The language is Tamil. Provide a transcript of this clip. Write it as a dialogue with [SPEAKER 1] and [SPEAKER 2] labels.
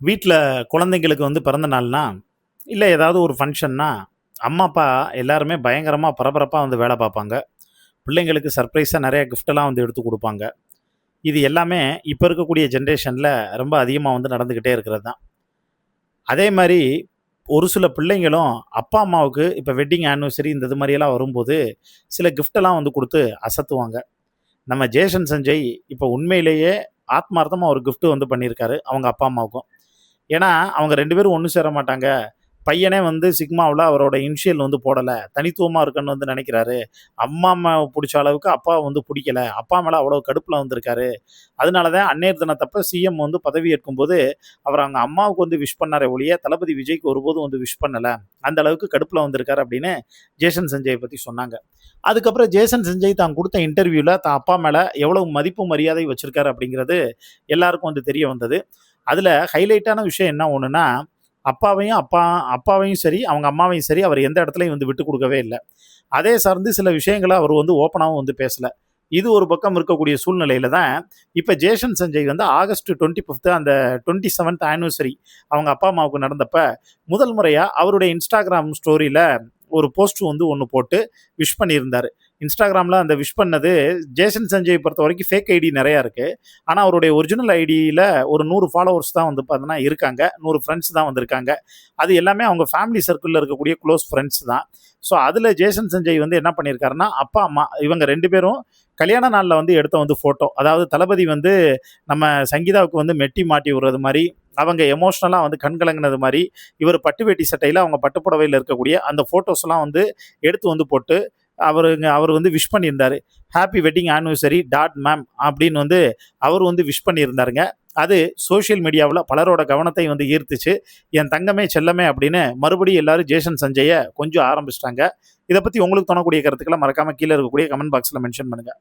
[SPEAKER 1] வீட்ல குழந்தைங்களுக்கு வந்து பிறந்த நாள்னா, இல்ல ஏதாவது ஒரு ஃபங்ஷன்னா, அம்மா, அப்பா எல்லாருமே பயங்கரமா பரபரப்பா வந்து வேல பார்ப்பாங்க. பிள்ளைங்களுக்கு சர்ப்ரைஸா நெறைய கிஃப்ட்டெல்லாம் வந்து எடுத்து குடுப்பாங்க. இது எல்லாமே இப்ப இருக்கக்கூடிய ஜெனரேஷன்ல ரொம்ப அதிகமா வந்து நடந்துகிட்டே இருக்கிறது தான். அதே மாரி ஒரு சில பிள்ளைங்களும் அப்பா, அம்மாவுக்கு இப்ப வெட்டிங் ஆனிவர்சரி இந்த இது மாரியெல்லாம் வரும்போது, சில கிஃப்ட்டெல்லாம் வந்து குடுத்து அசத்துவாங்க. நம்ம ஜேசன் சஞ்சய் இப்ப உண்மையிலேயே ஆத்மார்த்தமா ஒரு கிஃப்ட் வந்து பண்ணியிருக்காரு, அவங்க அப்பா, அம்மாவுக்கும். ஏன்னா, அவங்க 2 பேரும் ஒண்ணு சேர மாட்டாங்க. பையனே வந்து சிக்மாவுல அவரோட இனிஷியல் வந்து போடல. தனித்துவமா இருக்கணும்னு வந்து நெனைக்கிறாரு. அம்மாவ புடிச்ச அளவுக்கு அப்பாவ வந்து புடிக்கல. அப்பா மேல அவ்வளோ கடுப்புல வந்திருக்காரு. அதனால தான் அன்னையர் தினத்தப்ப சிஎம் வந்து பதவியேற்கும்போது, அவர் அவங்க அம்மாவுக்கு வந்து விஷ் பண்ணாரே ஒழிய, தளபதி விஜய்க்கு ஒருபோதும் வந்து விஷ் பண்ணல. அந்த அளவுக்கு கடுப்புல வந்திருக்காரு அப்படின்னு ஜேசன் சஞ்சய பத்தி சொன்னாங்க. அதுக்கப்புறம் ஜேசன் சஞ்சய் தான் குடுத்த இன்டர்வியூல தான் அப்பா மேல எவ்வளவு மதிப்பு, மரியாதை வச்சிருக்காரு அப்படிங்கிறது எல்லாருக்கும் வந்து தெரிய வந்தது. அதுல ஹைலைட்டான விஷயம் என்ன ஒண்ணுன்னா, அப்பாவையும் சரி, அவங்க அம்மாவையும் சரி, அவர் எந்த இடத்துலயும் வந்து விட்டுக் குடுக்கவே இல்ல. அதே சார்ந்து சில விஷயங்கள அவர் வந்து ஓப்பனாவும் வந்து பேசல. இது ஒரு பக்கம் இருக்கக்கூடிய சூழ்நிலையில தான், இப்ப ஜேசன் சஞ்சய் வந்து ஆகஸ்ட் 25 அந்த 27த் ஆனிவர்சரி அவங்க அப்பா, அம்மாவுக்கு நடந்தப்ப, முதல் முறையா அவருடைய Instagram ஸ்டோரியில ஒரு போஸ்ட் வந்து ஒண்ணு போட்டு விஷ் பண்ணியிருந்தாரு. Instagramல அந்த விஷ் பண்ணது ஜேசன் சஞ்சய் பொறுத்தவரைக்கும் ஃபேக் ஐடி நெறையா இருக்கு. ஆனா, அவருடைய ஒரிஜினல் ஐடியில ஒரு 100 ஃபாலோவர்ஸ் தான் வந்து பார்த்தீங்கன்னா இருக்காங்க. 100 ஃப்ரெண்ட்ஸ் தான் வந்திருக்காங்க. அது எல்லாமே அவங்க ஃபேமிலி சர்க்கிள்ல இருக்கக்கூடிய குளோஸ் ஃப்ரெண்ட்ஸ் தான். ஸோ, அதுல ஜேசன் சஞ்சய் வந்து என்ன பண்ணியிருக்காருன்னா, அப்பா, அம்மா இவங்க 2 பேரும் கல்யாண நாள்ல வந்து எடுத்த வந்து ஃபோட்டோ. அதாவது தளபதி வந்து நம்ம சங்கீதாவுக்கு வந்து மெட்டி மாட்டி விடுறது மாரி, அவங்க எமோஷனலா வந்து கண் கலங்குனது மாரி, இவரு பட்டு வேட்டி சட்டையில, அவங்க பட்டு புடவையில இருக்கக்கூடிய அந்த ஃபோட்டோஸ்லாம் வந்து எடுத்து வந்து போட்டு, அவர் வந்து விஷ் பண்ணியிருந்தாரு. Happy wedding anniversary dot ma'am அப்படின்னு வந்து அவர் வந்து விஷ் பண்ணியிருந்தாருங்க. அது சோசியல் மீடியாவுல பலரோட கவனத்தை வந்து ஈர்த்துச்சு. என் தங்கமே, செல்லமே அப்படின்னு மறுபடியும் எல்லாரும் ஜேசன் சஞ்சய கொஞ்சம் ஆரம்பிச்சுட்டாங்க. இத பத்தி உங்களுக்கு தோணக்கூடிய கருத்துக்கள மறக்காம கீழ இருக்கக்கூடிய கமெண்ட் பாக்ஸ்ல மென்ஷன் பண்ணுங்க.